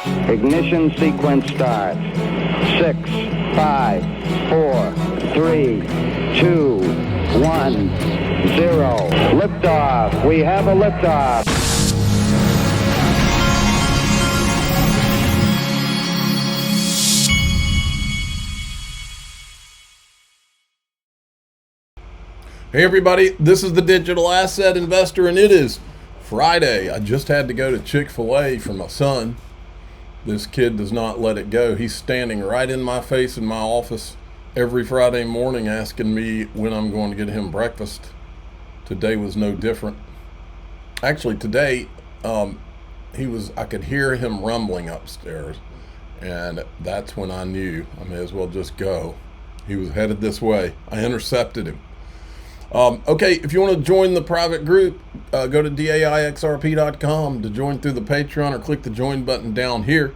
Ignition sequence starts. 6, 5, 4, 3, 2, 1, 0. Liftoff. We have a liftoff. Hey everybody, this is the Digital Asset Investor, and it is Friday. I just had to go to Chick-fil-A for my son. This kid does not let it go. He's standing right in my face in my office every Friday morning asking me when I'm going to get him breakfast. Today was no different. Actually, today, I could hear him rumbling upstairs, and that's when I knew I may as well just go. He was headed this way. I intercepted him. Okay, if you want to join the private group, go to daixrp.com to join through the Patreon, or click the join button down here.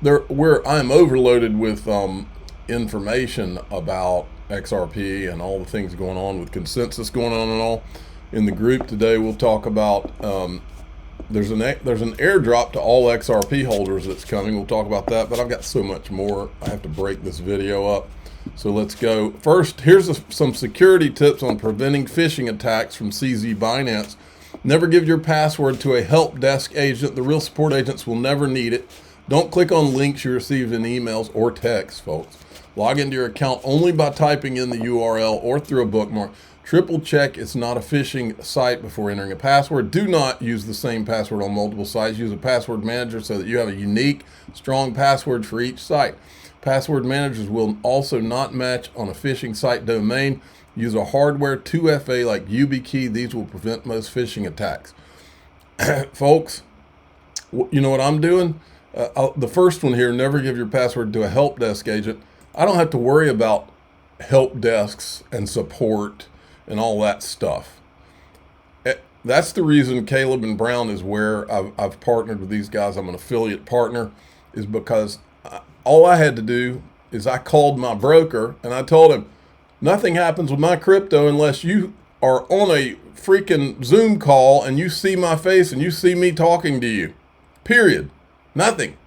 I'm overloaded with information about XRP and all the things going on with consensus going on and all. In the group today, we'll talk about there's an airdrop to all XRP holders that's coming. We'll talk about that, but I've got so much more. I have to break this video up. So let's go. First, here's some security tips on preventing phishing attacks from CZ Binance. Never give your password to a help desk agent. The real support agents will never need it. Don't click on links you receive in emails or texts, folks. Log into your account only by typing in the URL or through a bookmark. Triple check it's not a phishing site before entering a password. Do not use the same password on multiple sites. Use a password manager so that you have a unique, strong password for each site. Password managers will also not match on a phishing site domain. Use a hardware 2FA like YubiKey. These will prevent most phishing attacks. Folks, you know what I'm doing? The first one here, never give your password to a help desk agent. I don't have to worry about help desks and support and all that stuff. That's the reason Caleb and Brown is where I've partnered with these guys. I'm an affiliate partner, is because all I had to do is I called my broker and I told him, nothing happens with my crypto unless you are on a freaking Zoom call and you see my face and you see me talking to you. Period. Nothing.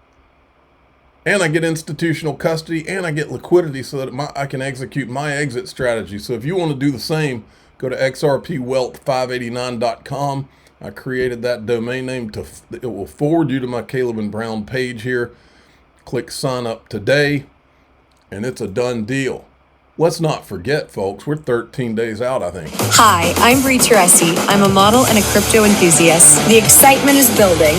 And I get institutional custody and I get liquidity so that I can execute my exit strategy. So if you want to do the same, go to xrpwealth589.com. I created that domain name. It will forward you to my Caleb and Brown page here. Click sign up today, and it's a done deal. Let's not forget, folks, we're 13 days out, I think. Hi, I'm Bree Teresi. I'm a model and a crypto enthusiast. The excitement is building.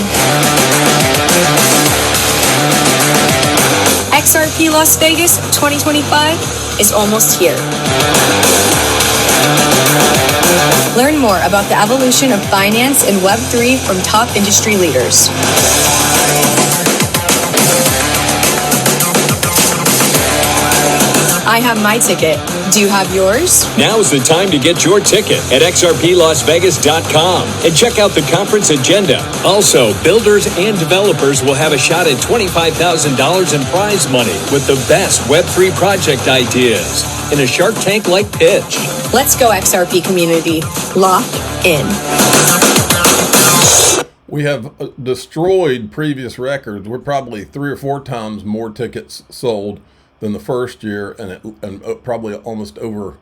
XRP Las Vegas 2025 is almost here. Learn more about the evolution of finance and Web3 from top industry leaders. I have my ticket. Do you have yours? Now's the time to get your ticket at XRPLasVegas.com and check out the conference agenda. Also, builders and developers will have a shot at $25,000 in prize money with the best Web3 project ideas in a Shark Tank-like pitch. Let's go, XRP community. Lock in. We have destroyed previous records. We're probably 3 or 4 times more tickets sold than the first year, and probably almost over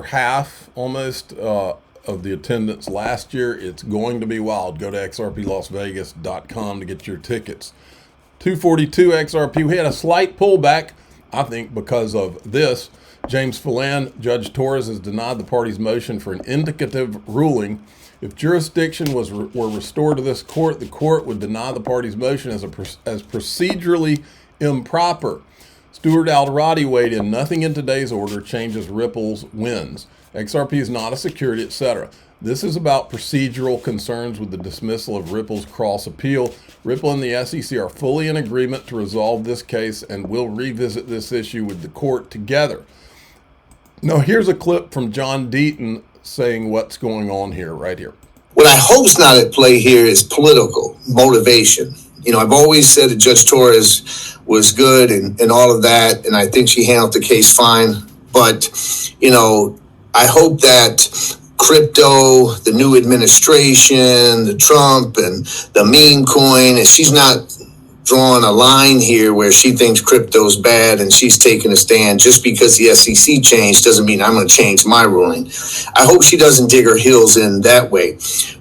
half almost of the attendance last year. It's going to be wild. Go to xrplasvegas.com to get your tickets. 242 XRP. We had a slight pullback, I think, because of this. James Phelan, Judge Torres, has denied the party's motion for an indicative ruling. If jurisdiction were restored to this court, the court would deny the party's motion as procedurally improper. Stuart Alderati weighed in, nothing in today's order changes Ripple's wins. XRP is not a security, etc. This is about procedural concerns with the dismissal of Ripple's cross appeal. Ripple and the SEC are fully in agreement to resolve this case and will revisit this issue with the court together. Now, here's a clip from John Deaton saying what's going on here, right here. What I hope's not at play here is political motivation. You know, I've always said that Judge Torres was good and all of that, and I think she handled the case fine. But, you know, I hope that crypto, the new administration, the Trump and the meme coin, and she's not drawn a line here where she thinks crypto's bad and she's taking a stand. Just because the SEC changed doesn't mean I'm going to change my ruling. I hope she doesn't dig her heels in that way.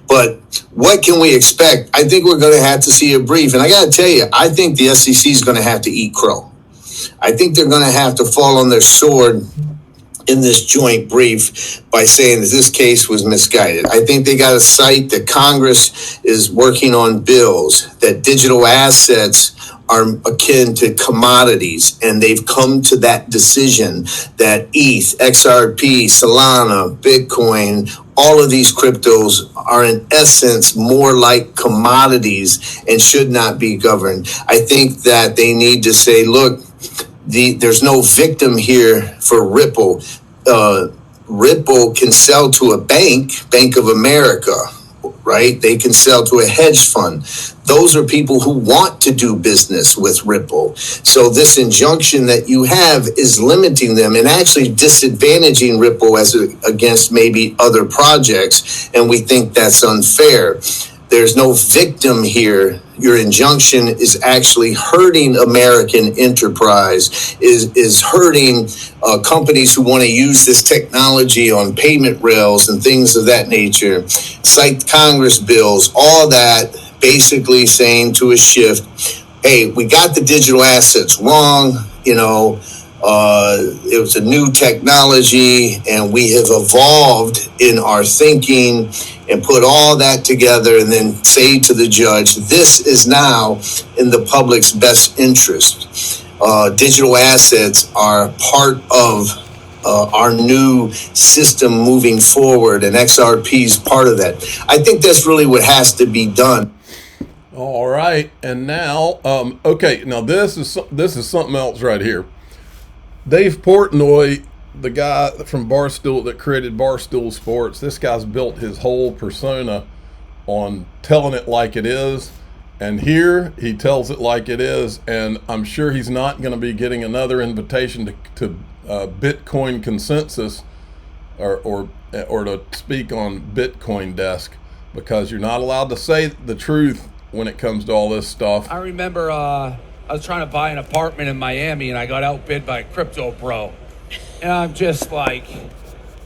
But what can we expect? I think we're going to have to see a brief. And I got to tell you, I think the SEC is going to have to eat crow. I think they're going to have to fall on their sword in this joint brief by saying that this case was misguided. I think they got to cite that Congress is working on bills, that digital assets are akin to commodities, and they've come to that decision that ETH, XRP, Solana, Bitcoin, all of these cryptos are in essence more like commodities and should not be governed. I think that they need to say, look, there's no victim here for Ripple. Ripple can sell to a bank, Bank of America, right? They can sell to a hedge fund. Those are people who want to do business with Ripple. So this injunction that you have is limiting them and actually disadvantaging Ripple against maybe other projects. And we think that's unfair. There's no victim here. Your injunction is actually hurting American enterprise, is hurting companies who want to use this technology on payment rails and things of that nature. Cite Congress bills, all that basically saying to a shift, hey, we got the digital assets wrong, it was a new technology and we have evolved in our thinking and put all that together and then say to the judge, this is now in the public's best interest. Digital assets are part of our new system moving forward, and XRP is part of that. I think that's really what has to be done. All right, and now, okay, now this is something else right here. Dave Portnoy, the guy from Barstool that created Barstool Sports, this guy's built his whole persona on telling it like it is. And here he tells it like it is. And I'm sure he's not going to be getting another invitation to Bitcoin consensus or to speak on Bitcoin desk, because you're not allowed to say the truth when it comes to all this stuff. I remember I was trying to buy an apartment in Miami and I got outbid by a crypto bro. And I'm just like,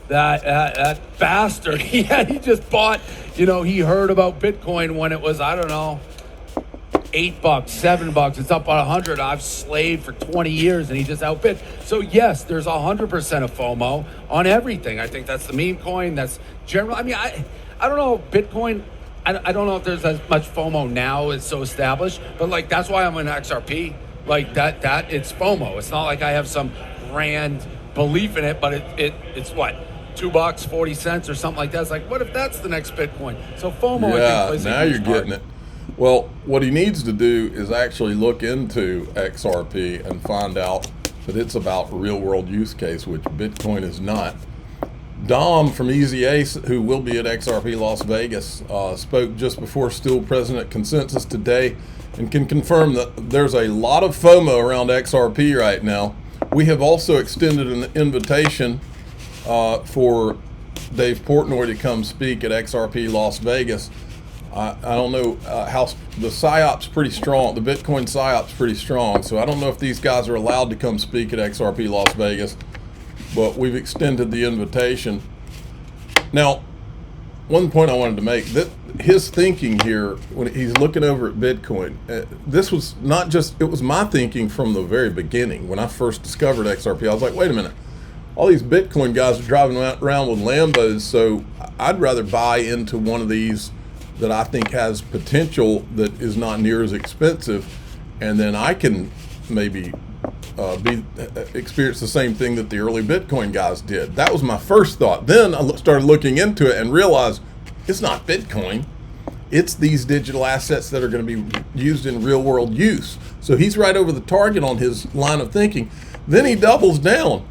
that bastard. He just bought, he heard about Bitcoin when it was, I don't know, $8, $7. It's up on 100. I've slaved for 20 years and he just outbid. So yes, there's 100% of FOMO on everything. I think that's the meme coin. That's general. I mean, I don't know, Bitcoin. I don't know if there's as much FOMO now. It's so established, but like, that's why I'm in XRP. Like that it's FOMO. It's not like I have some grand belief in it, but it's what, $2, 40 cents or something like that. It's like, what if that's the next Bitcoin? So FOMO, yeah, I think, plays now a huge you're part. getting it. Well, what he needs to do is actually look into XRP and find out that it's about real world use case, which Bitcoin is not. Dom from Easy Ace, who will be at XRP Las Vegas, spoke just before Still President Consensus today and can confirm that there's a lot of FOMO around XRP right now. We have also extended an invitation for Dave Portnoy to come speak at XRP Las Vegas. I don't know how the PSYOP's pretty strong. The Bitcoin PSYOP's pretty strong, so I don't know if these guys are allowed to come speak at XRP Las Vegas, but we've extended the invitation. Now, one point I wanted to make, that his thinking here when he's looking over at Bitcoin, this was not just, it was my thinking from the very beginning. When I first discovered XRP, I was like, wait a minute, all these Bitcoin guys are driving around with Lambos, so I'd rather buy into one of these that I think has potential that is not near as expensive, and then I can maybe experience the same thing that the early Bitcoin guys did. That was my first thought. Then I started looking into it and realized it's not Bitcoin. It's these digital assets that are going to be used in real world use. So he's right over the target on his line of thinking. Then he doubles down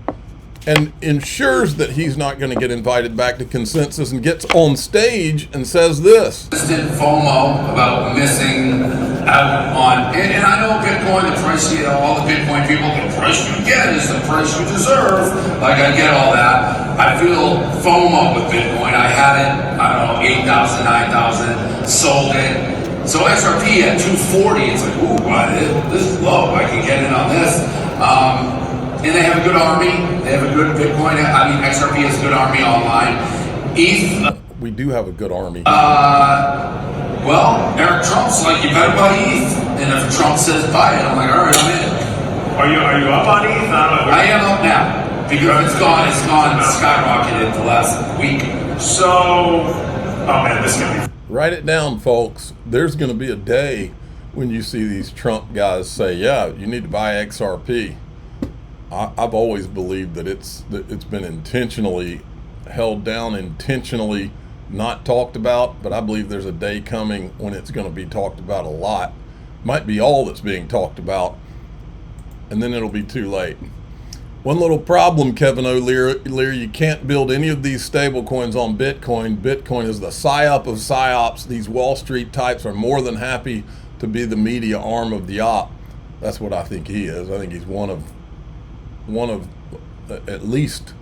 and ensures that he's not going to get invited back to Consensus and gets on stage and says this. Constant FOMO about missing out on, and I know Bitcoin, the price, all the Bitcoin people, the price you get is the price you deserve. Like, I get all that. I feel FOMO with Bitcoin. I had it, I don't know, 8,000, 9,000, sold it. So XRP at 240, it's like, ooh, this is low. I can get in on this. And they have a good army. They have a good Bitcoin. I mean, XRP has a good army online. ETH. We do have a good army. Well, Eric Trump's like, you better buy ETH. And if Trump says buy it, I'm like, all right, I'm in. Are you up on ETH? I am up now. Because it's gone skyrocketed the last week. So, oh man, this is going to be... Write it down, folks. There's going to be a day when you see these Trump guys say, yeah, you need to buy XRP. I've always believed that it's been intentionally held down, intentionally not talked about, but I believe there's a day coming when it's going to be talked about a lot. Might be all that's being talked about, and then it'll be too late. One little problem, Kevin O'Leary, you can't build any of these stable coins on Bitcoin. Bitcoin is the psyop of psyops. These Wall Street types are more than happy to be the media arm of the op. That's what I think he is. I think he's one of at least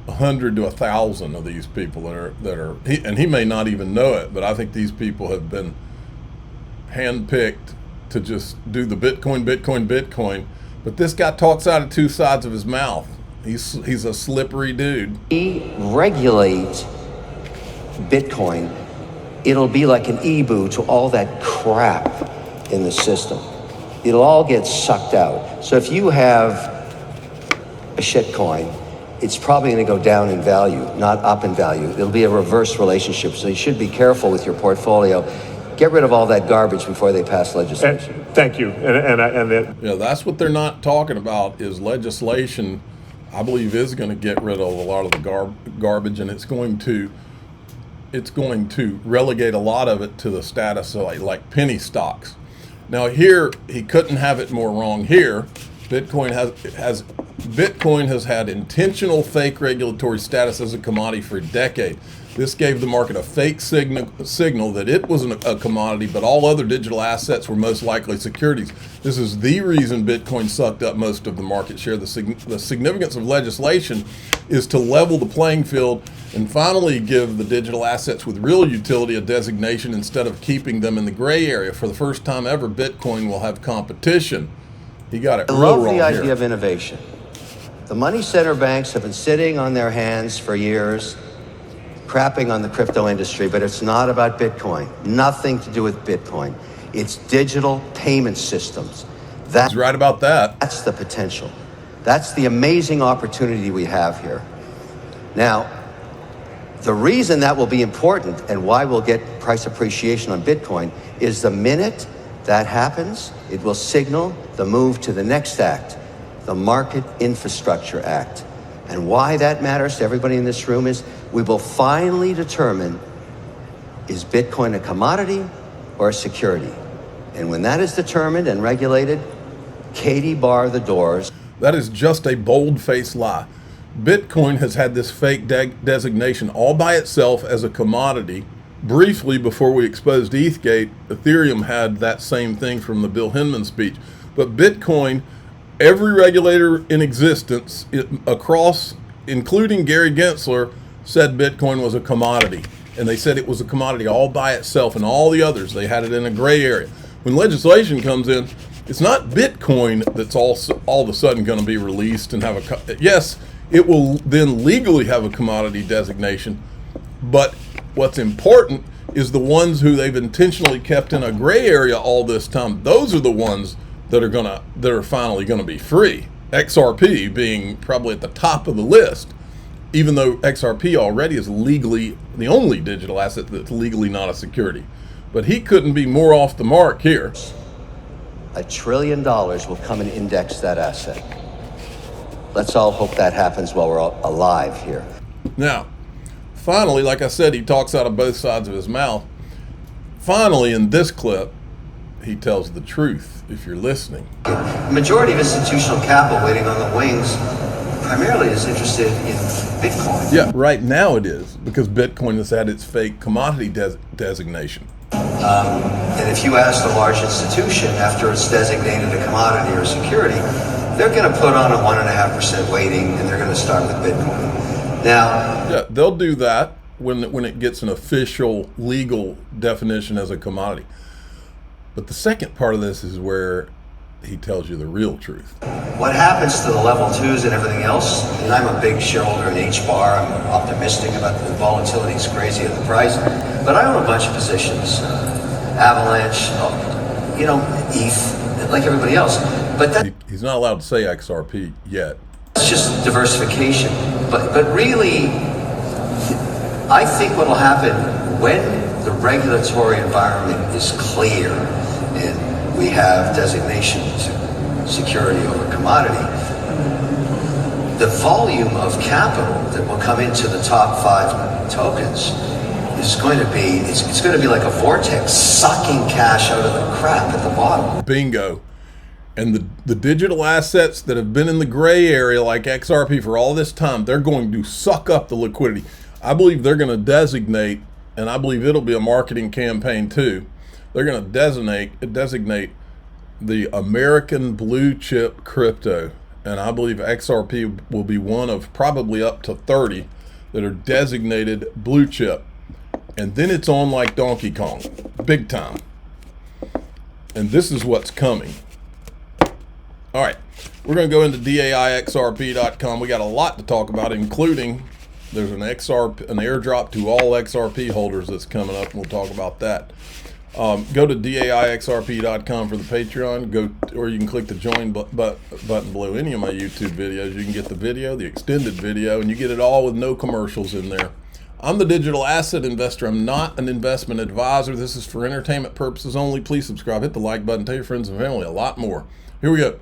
100 to 1,000 of these people that are and he may not even know it, but I think these people have been handpicked to just do the Bitcoin. But this guy talks out of two sides of his mouth. He's a slippery dude. We regulate Bitcoin, it'll be like an e-boo to all that crap in the system. It'll all get sucked out. So if you have a shit coin, it's probably going to go down in value, not up in value. It'll be a reverse relationship. So you should be careful with your portfolio. Get rid of all that garbage before they pass legislation. Thank you. Yeah, that's what they're not talking about is legislation. I believe is going to get rid of a lot of the garbage, and it's going to relegate a lot of it to the status of like penny stocks. Now here he couldn't have it more wrong. Here, Bitcoin has had intentional fake regulatory status as a commodity for a decade. This gave the market a fake signal that it wasn't a commodity, but all other digital assets were most likely securities. This is the reason Bitcoin sucked up most of the market share. The significance of legislation is to level the playing field and finally give the digital assets with real utility a designation instead of keeping them in the gray area. For the first time ever, Bitcoin will have competition. He got it real wrong here. I love the idea of innovation. The money center banks have been sitting on their hands for years, crapping on the crypto industry, but it's not about Bitcoin. Nothing to do with Bitcoin. It's digital payment systems. He's right about that. That's the potential. That's the amazing opportunity we have here. Now, the reason that will be important and why we'll get price appreciation on Bitcoin is the minute that happens, it will signal the move to the next act, the Market Infrastructure Act. And why that matters to everybody in this room is we will finally determine, is Bitcoin a commodity or a security? And when that is determined and regulated, Katie bar the doors. That is just a bold-faced lie. Bitcoin has had this fake designation all by itself as a commodity. Briefly, before we exposed ETHgate, Ethereum had that same thing from the Bill Hinman speech. But Bitcoin, every regulator in existence across, including Gary Gensler, said Bitcoin was a commodity. And they said it was a commodity all by itself, and all the others, they had it in a gray area. When legislation comes in, it's not Bitcoin that's all of a sudden going to be released and have yes, it will then legally have a commodity designation. But what's important is the ones who they've intentionally kept in a gray area all this time. Those are the ones that are finally going to be free. XRP being probably at the top of the list, even though XRP already is legally the only digital asset that's legally not a security. But he couldn't be more off the mark here. $1 trillion will come and index that asset. Let's all hope that happens while we're all alive here. Now, finally, like I said, he talks out of both sides of his mouth. Finally, in this clip, he tells the truth, if you're listening. The majority of institutional capital waiting on the wings primarily is interested in Bitcoin. Yeah, right now it is, because Bitcoin has had its fake commodity designation. And if you ask the large institution after it's designated a commodity or security, they're going to put on a 1.5% weighting, and they're going to start with Bitcoin. Now, yeah, they'll do that when it gets an official legal definition as a commodity. But the second part of this is where he tells you the real truth. What happens to the level 2s and everything else, and I'm a big shareholder in HBAR, I'm optimistic about the volatility, it's crazy at the price, but I own a bunch of positions, Avalanche, ETH, like everybody else. But he's not allowed to say XRP yet. It's just diversification. But really, I think what will happen when the regulatory environment is clear and we have designation to security over commodity, the volume of capital that will come into the top 5 tokens is going to be, it's going to be like a vortex sucking cash out of the crap at the bottom. Bingo. And the digital assets that have been in the gray area like XRP for all this time, they're going to suck up the liquidity. I believe they're going to designate, and I believe it'll be a marketing campaign too, they're going to designate the American blue chip crypto. And I believe XRP will be one of probably up to 30 that are designated blue chip. And then it's on like Donkey Kong, big time. And this is what's coming. All right, we're going to go into DAIXRP.com. We got a lot to talk about, including there's an airdrop to all XRP holders that's coming up, and we'll talk about that. Go to DAIXRP.com for the Patreon. Or you can click the join button below any of my YouTube videos. You can get the video, the extended video, and you get it all with no commercials in there. I'm the digital asset investor. I'm not an investment advisor. This is for entertainment purposes only. Please subscribe, hit the like button, tell your friends and family, a lot more. Here we go.